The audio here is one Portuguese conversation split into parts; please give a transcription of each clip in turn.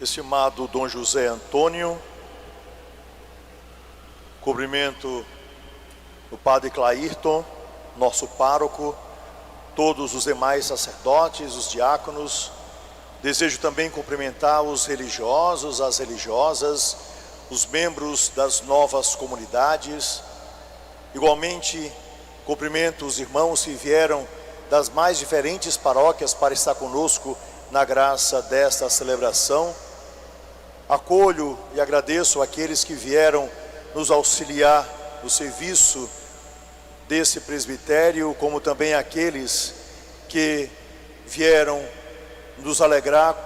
Estimado Dom José Antônio, cumprimento o Padre Clairton, nosso pároco, todos os demais sacerdotes, os diáconos. Desejo também cumprimentar os religiosos, as religiosas, os membros das novas comunidades. Igualmente, cumprimento os irmãos que vieram das mais diferentes paróquias para estar conosco na graça desta celebração. Acolho e agradeço àqueles que vieram nos auxiliar no serviço desse presbitério, como também àqueles que vieram nos alegrar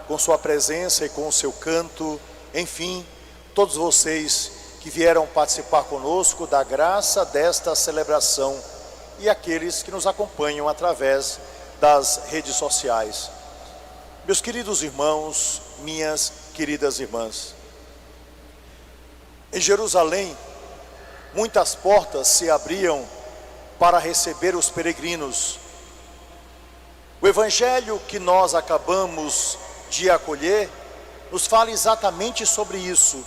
com sua presença e com o seu canto. Enfim, todos vocês que vieram participar conosco da graça desta celebração e aqueles que nos acompanham através das redes sociais. Meus queridos irmãos, minhas queridas irmãs, em Jerusalém, muitas portas se abriam para receber os peregrinos. O evangelho que nós acabamos de acolher nos fala exatamente sobre isso,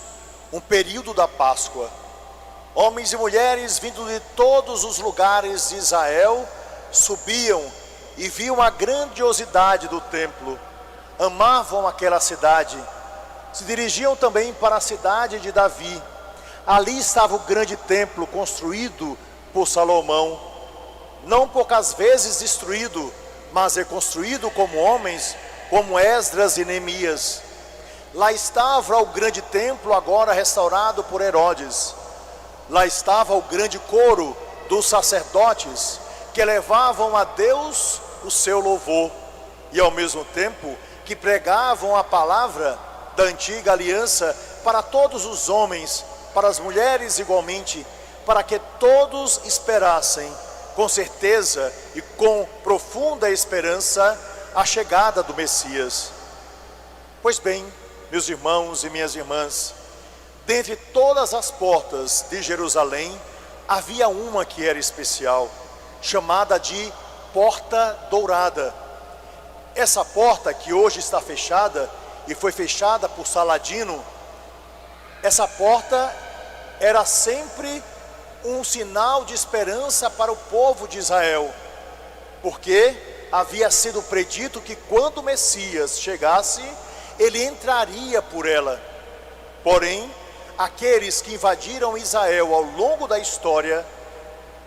um período da Páscoa. Homens e mulheres vindo de todos os lugares de Israel subiam e viam a grandiosidade do templo, amavam aquela cidade, se dirigiam também para a cidade de Davi. Ali estava o grande templo construído por Salomão, não poucas vezes destruído, mas reconstruído como homens, como Esdras e Neemias. Lá estava o grande templo, agora restaurado por Herodes. Lá estava o grande coro dos sacerdotes que elevavam a Deus o seu louvor e ao mesmo tempo que pregavam a palavra da antiga aliança para todos os homens, para as mulheres igualmente, para que todos esperassem com certeza e com profunda esperança a chegada do Messias. Pois bem, meus irmãos e minhas irmãs, dentre todas as portas de Jerusalém, havia uma que era especial, chamada de Porta Dourada. Essa porta que hoje está fechada e foi fechada por Saladino, essa porta era sempre um sinal de esperança para o povo de Israel, porque havia sido predito que quando o Messias chegasse, ele entraria por ela. Porém, aqueles que invadiram Israel ao longo da história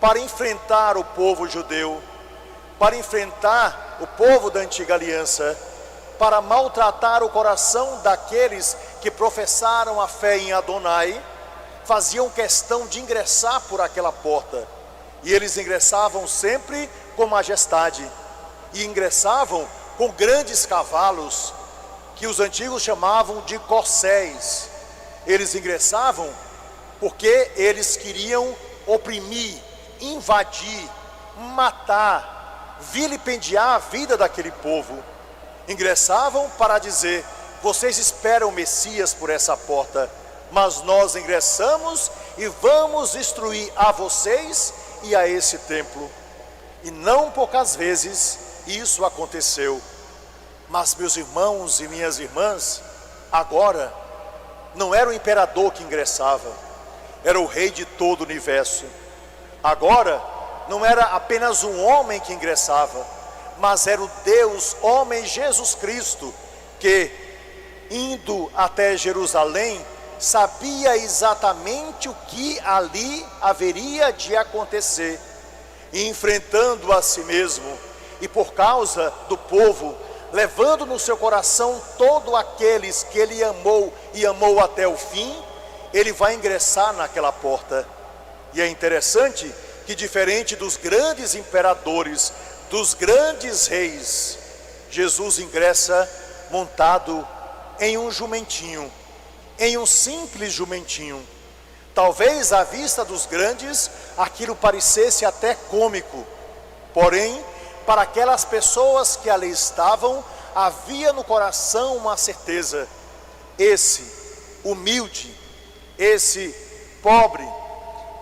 para enfrentar o povo judeu, para enfrentar o povo da antiga aliança, para maltratar o coração daqueles que professaram a fé em Adonai, faziam questão de ingressar por aquela porta, e eles ingressavam sempre com majestade, e ingressavam com grandes cavalos, que os antigos chamavam de corcéis. Eles ingressavam porque eles queriam oprimir, invadir, matar, vilipendiar a vida daquele povo. Ingressavam para dizer: vocês esperam o Messias por essa porta, mas nós ingressamos e vamos destruir a vocês e a esse templo. E não poucas vezes isso aconteceu. Mas, meus irmãos e minhas irmãs, agora não era o imperador que ingressava, era o rei de todo o universo. Agora não era apenas um homem que ingressava, mas era o Deus homem Jesus Cristo, que indo até Jerusalém sabia exatamente o que ali haveria de acontecer, e enfrentando a si mesmo e por causa do povo, levando no seu coração todos aqueles que ele amou e amou até o fim, ele vai ingressar naquela porta. E é interessante que, diferente dos grandes imperadores, dos grandes reis, Jesus ingressa montado em um jumentinho, em um simples jumentinho. Talvez à vista dos grandes aquilo parecesse até cômico, porém para aquelas pessoas que ali estavam, havia no coração uma certeza: esse humilde, esse pobre,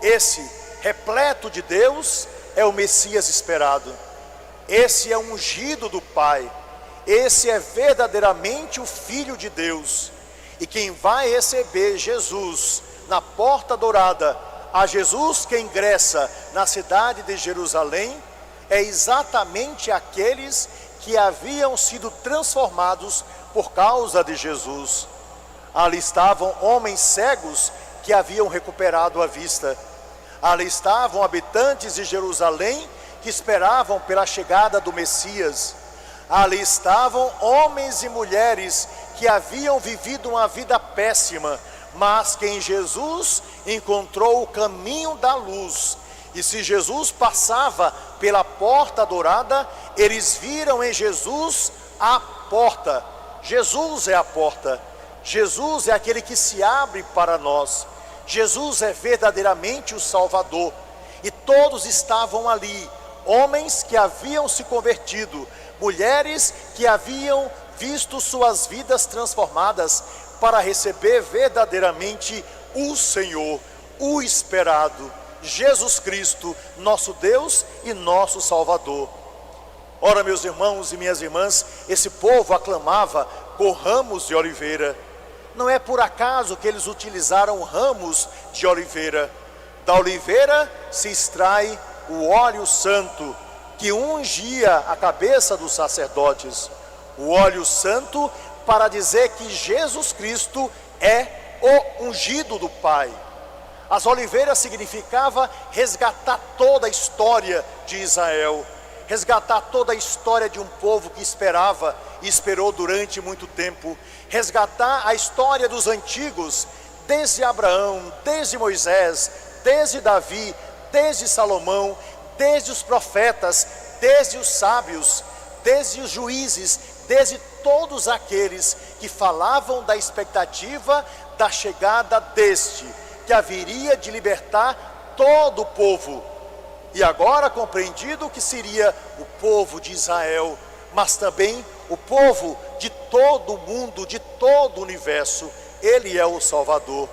esse repleto de Deus é o Messias esperado. Esse é o ungido do Pai, esse é verdadeiramente o Filho de Deus. E quem vai receber Jesus na porta dourada, a Jesus que ingressa na cidade de Jerusalém, é exatamente aqueles que haviam sido transformados por causa de Jesus. Ali estavam homens cegos que haviam recuperado a vista. Ali estavam habitantes de Jerusalém que esperavam pela chegada do Messias. Ali estavam homens e mulheres que haviam vivido uma vida péssima, mas que em Jesus encontrou o caminho da luz. E se Jesus passava pela porta dourada, eles viram em Jesus a porta. Jesus é a porta. Jesus é aquele que se abre para nós. Jesus é verdadeiramente o Salvador. E todos estavam ali, homens que haviam se convertido, mulheres que haviam visto suas vidas transformadas para receber verdadeiramente o Senhor, o esperado, Jesus Cristo, nosso Deus e nosso Salvador. Ora, meus irmãos e minhas irmãs, esse povo aclamava com ramos de oliveira. Não é por acaso que eles utilizaram ramos de oliveira. Da oliveira se extrai o óleo santo, que ungia a cabeça dos sacerdotes. O óleo santo para dizer que Jesus Cristo é o ungido do Pai. As oliveiras significava resgatar toda a história de Israel, resgatar toda a história de um povo que esperava e esperou durante muito tempo, resgatar a história dos antigos, desde Abraão, desde Moisés, desde Davi, desde Salomão, desde os profetas, desde os sábios, desde os juízes, desde todos aqueles que falavam da expectativa da chegada deste, que haveria de libertar todo o povo. E agora compreendido que seria o povo de Israel, mas também o povo de todo o mundo, de todo o universo. Ele é o Salvador.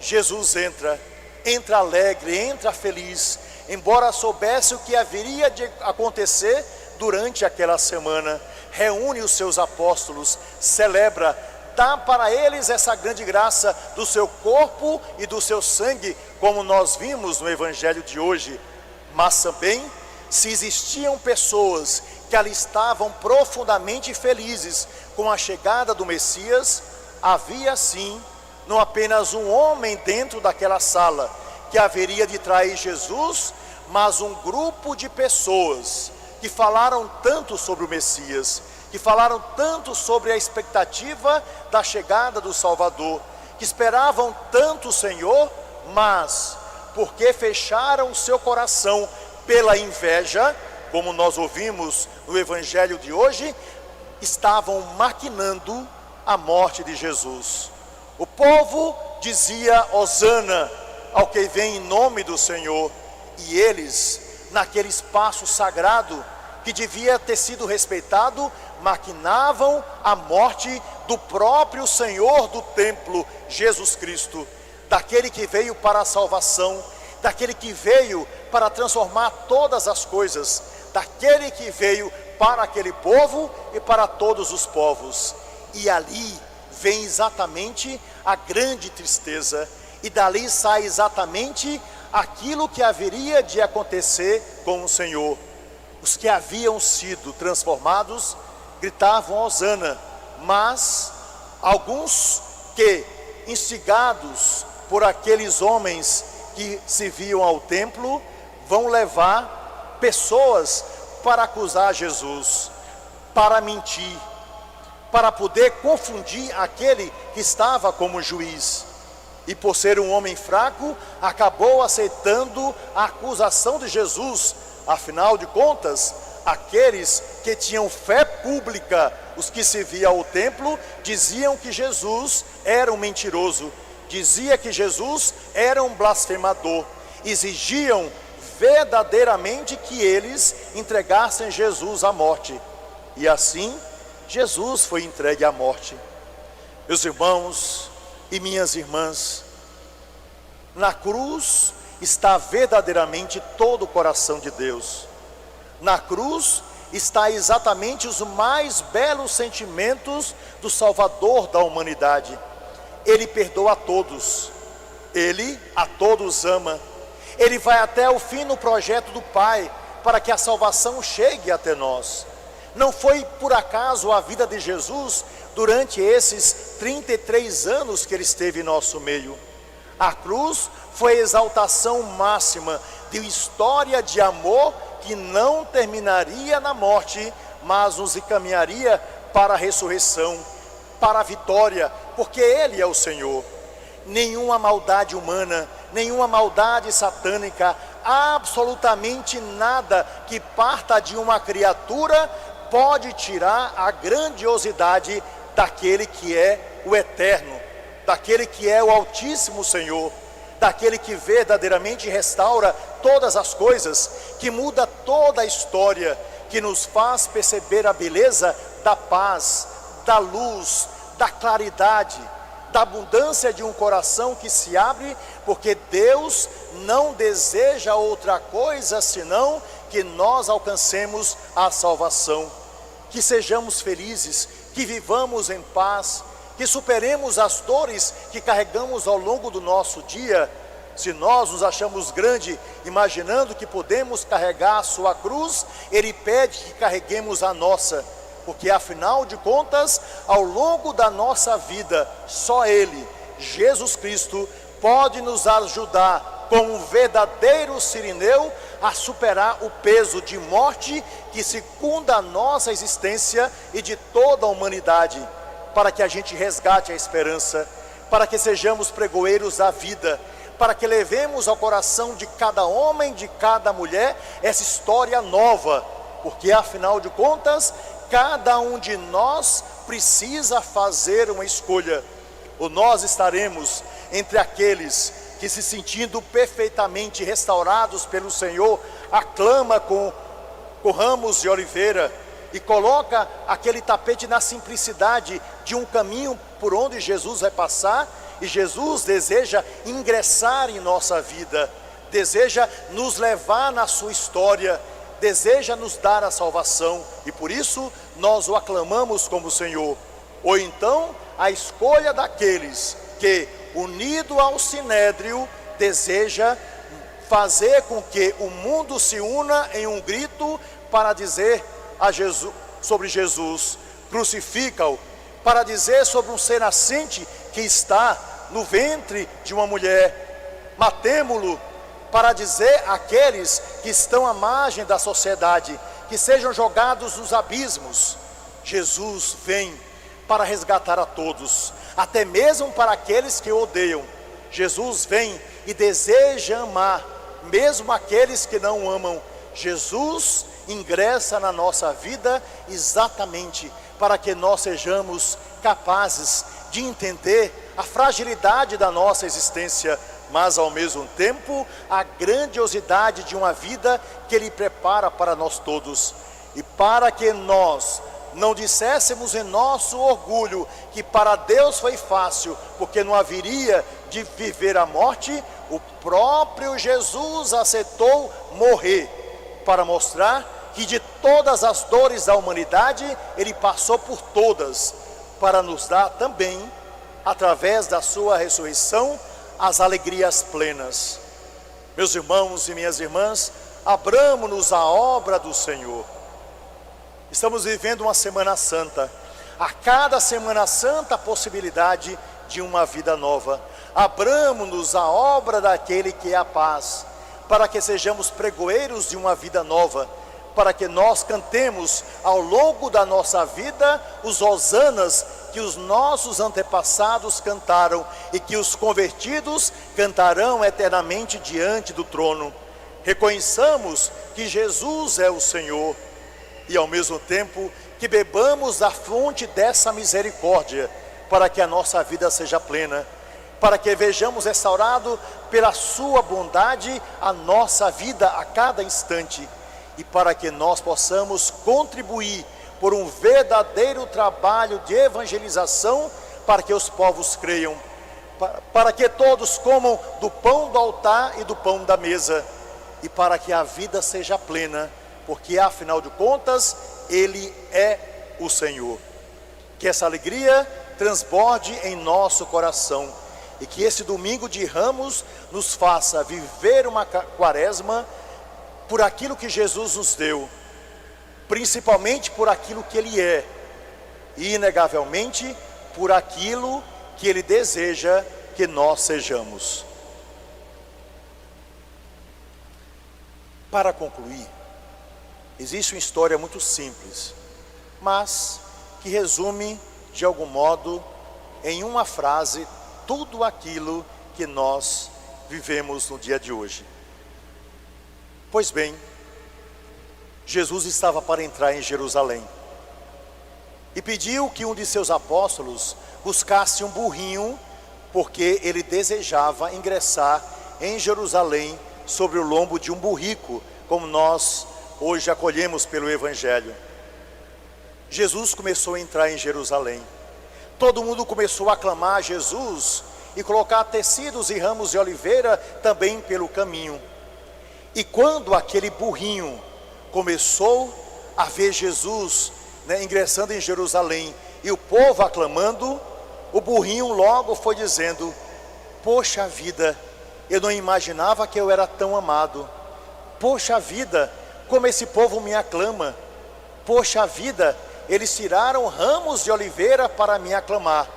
Jesus entra alegre, entra feliz, embora soubesse o que haveria de acontecer durante aquela semana. Reúne os seus apóstolos, celebra, dá para eles essa grande graça do seu corpo e do seu sangue, como nós vimos no Evangelho de hoje. Mas também, se existiam pessoas que ali estavam profundamente felizes com a chegada do Messias, havia sim, não apenas um homem dentro daquela sala que haveria de trair Jesus, mas um grupo de pessoas que falaram tanto sobre o Messias, que falaram tanto sobre a expectativa da chegada do Salvador, que esperavam tanto o Senhor, mas porque fecharam o seu coração pela inveja, como nós ouvimos no Evangelho de hoje, estavam maquinando a morte de Jesus. O povo dizia hosana ao que vem em nome do Senhor, e eles, naquele espaço sagrado que devia ter sido respeitado, maquinavam a morte do próprio Senhor do templo, Jesus Cristo, daquele que veio para a salvação, daquele que veio para transformar todas as coisas, daquele que veio para aquele povo e para todos os povos. E ali vem exatamente a grande tristeza, e dali sai exatamente aquilo que haveria de acontecer com o Senhor. Os que haviam sido transformados gritavam hosana, mas alguns que, instigados por aqueles homens que se viam ao templo, vão levar pessoas para acusar Jesus, para mentir, para poder confundir aquele que estava como juiz. E por ser um homem fraco, acabou aceitando a acusação de Jesus. Afinal de contas, aqueles que tinham fé pública, os que se viam ao templo, diziam que Jesus era um mentiroso, dizia que Jesus era um blasfemador, exigiam verdadeiramente que eles entregassem Jesus à morte. E assim, Jesus foi entregue à morte. Meus irmãos e minhas irmãs, na cruz está verdadeiramente todo o coração de Deus. Na cruz está exatamente os mais belos sentimentos do Salvador da humanidade. Ele perdoa a todos, Ele a todos ama, Ele vai até o fim no projeto do Pai, para que a salvação chegue até nós. Não foi por acaso a vida de Jesus durante esses 33 anos que Ele esteve em nosso meio. A cruz foi a exaltação máxima de uma história de amor que não terminaria na morte, mas nos encaminharia para a ressurreição, para a vitória, porque Ele é o Senhor. Nenhuma maldade humana, nenhuma maldade satânica, absolutamente nada que parta de uma criatura pode tirar a grandiosidade daquele que é o Eterno, daquele que é o Altíssimo Senhor, daquele que verdadeiramente restaura todas as coisas, que muda toda a história, que nos faz perceber a beleza da paz, da luz, da claridade, da abundância de um coração que se abre, porque Deus não deseja outra coisa senão que nós alcancemos a salvação, que sejamos felizes, que vivamos em paz, que superemos as dores que carregamos ao longo do nosso dia. Se nós nos achamos grande, imaginando que podemos carregar a sua cruz, Ele pede que carreguemos a nossa, porque afinal de contas, ao longo da nossa vida, só Ele, Jesus Cristo, pode nos ajudar como um verdadeiro sirineu a superar o peso de morte que circunda a nossa existência e de toda a humanidade, para que a gente resgate a esperança, para que sejamos pregoeiros da vida, para que levemos ao coração de cada homem, de cada mulher, essa história nova, porque afinal de contas, cada um de nós precisa fazer uma escolha. Ou nós estaremos entre aqueles que, se sentindo perfeitamente restaurados pelo Senhor, aclama com ramos de oliveira e coloca aquele tapete na simplicidade de um caminho por onde Jesus vai passar, e Jesus deseja ingressar em nossa vida, deseja nos levar na sua história, deseja nos dar a salvação, e por isso nós o aclamamos como Senhor. Ou então a escolha daqueles que, unido ao Sinédrio, deseja fazer com que o mundo se una em um grito para dizer a Jesus, sobre Jesus, crucifica-o, para dizer sobre um ser nascente que está no ventre de uma mulher, matemo-lo, para dizer àqueles que estão à margem da sociedade, que sejam jogados nos abismos. Jesus vem para resgatar a todos, até mesmo para aqueles que o odeiam. Jesus vem e deseja amar, mesmo aqueles que não o amam. Jesus ingressa na nossa vida exatamente para que nós sejamos capazes de entender a fragilidade da nossa existência, mas ao mesmo tempo a grandiosidade de uma vida que Ele prepara para nós todos. E para que nós não disséssemos em nosso orgulho que para Deus foi fácil, porque não haveria de viver a morte, o próprio Jesus aceitou morrer, para mostrar que de todas as dores da humanidade, Ele passou por todas, para nos dar também, através da sua ressurreição, as alegrias plenas. Meus irmãos e minhas irmãs, abramo-nos à obra do Senhor. Estamos vivendo uma Semana Santa. A cada Semana Santa a possibilidade de uma vida nova. Abramo-nos à obra daquele que é a paz, para que sejamos pregoeiros de uma vida nova, para que nós cantemos ao longo da nossa vida os hosanas que os nossos antepassados cantaram e que os convertidos cantarão eternamente diante do trono. Reconheçamos que Jesus é o Senhor e ao mesmo tempo que bebamos da fonte dessa misericórdia, para que a nossa vida seja plena, para que vejamos restaurado pela sua bondade a nossa vida a cada instante, e para que nós possamos contribuir por um verdadeiro trabalho de evangelização, para que os povos creiam, para que todos comam do pão do altar e do pão da mesa, e para que a vida seja plena, porque afinal de contas, Ele é o Senhor. Que essa alegria transborde em nosso coração e que esse domingo de Ramos nos faça viver uma quaresma por aquilo que Jesus nos deu, principalmente por aquilo que Ele é, e inegavelmente por aquilo que Ele deseja que nós sejamos. Para concluir, existe uma história muito simples, mas que resume de algum modo em uma frase tudo aquilo que nós vivemos no dia de hoje. Pois bem, Jesus estava para entrar em Jerusalém e pediu que um de seus apóstolos buscasse um burrinho, porque ele desejava ingressar em Jerusalém sobre o lombo de um burrico, como nós hoje acolhemos pelo Evangelho. Jesus começou a entrar em Jerusalém. Todo mundo começou a aclamar a Jesus e colocar tecidos e ramos de oliveira também pelo caminho. E quando aquele burrinho começou a ver Jesus, ingressando em Jerusalém, e o povo aclamando, o burrinho logo foi dizendo: poxa vida, eu não imaginava que eu era tão amado. Poxa vida, como esse povo me aclama. Poxa vida, eles tiraram ramos de oliveira para me aclamar.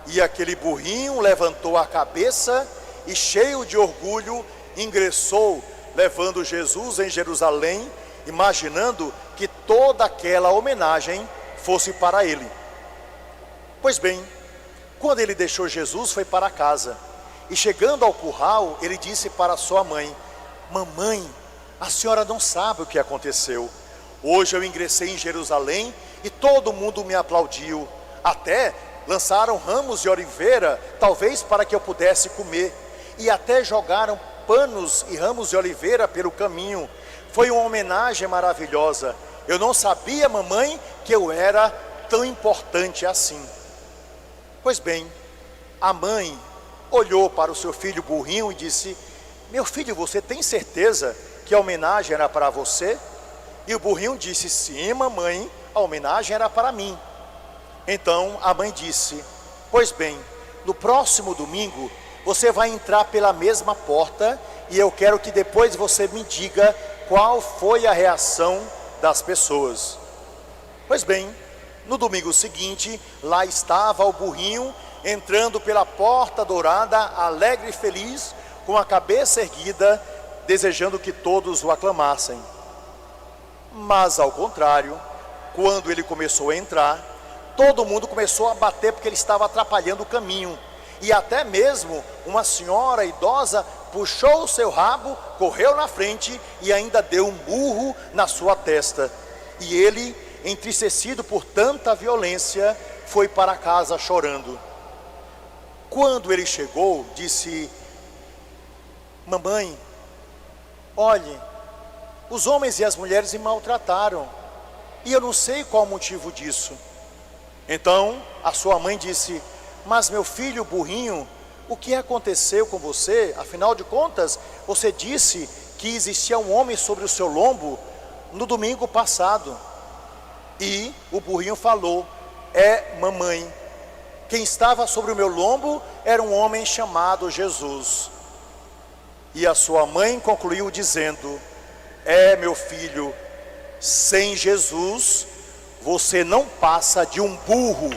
E aquele burrinho levantou a cabeça e, cheio de orgulho, ingressou, levando Jesus em Jerusalém, imaginando que toda aquela homenagem fosse para ele. Pois bem, quando ele deixou Jesus, foi para casa. E chegando ao curral, ele disse para sua mãe: mamãe, a senhora não sabe o que aconteceu. Hoje eu ingressei em Jerusalém e todo mundo me aplaudiu. Até lançaram ramos de oliveira, talvez para que eu pudesse comer. E até jogaram panos e ramos de oliveira pelo caminho. Foi uma homenagem maravilhosa. Eu não sabia, mamãe, que eu era tão importante assim. Pois bem, a mãe olhou para o seu filho burrinho e disse: meu filho, você tem certeza que a homenagem era para você? E o burrinho disse: sim, mamãe, a homenagem era para mim. Então a mãe disse: pois bem, no próximo domingo você vai entrar pela mesma porta e eu quero que depois você me diga qual foi a reação das pessoas. Pois bem, no domingo seguinte, lá estava o burrinho entrando pela porta dourada, alegre e feliz, com a cabeça erguida, desejando que todos o aclamassem. Mas ao contrário, quando ele começou a entrar, todo mundo começou a bater porque ele estava atrapalhando o caminho. E até mesmo uma senhora idosa puxou o seu rabo, correu na frente e ainda deu um murro na sua testa. E ele, entristecido por tanta violência, foi para casa chorando. Quando ele chegou, disse: mamãe, olhe, os homens e as mulheres me maltrataram e eu não sei qual o motivo disso. Então a sua mãe disse: mas meu filho burrinho, o que aconteceu com você? Afinal de contas, você disse que existia um homem sobre o seu lombo no domingo passado. E o burrinho falou: mamãe, quem estava sobre o meu lombo era um homem chamado Jesus. E a sua mãe concluiu dizendo: meu filho, sem Jesus você não passa de um burro.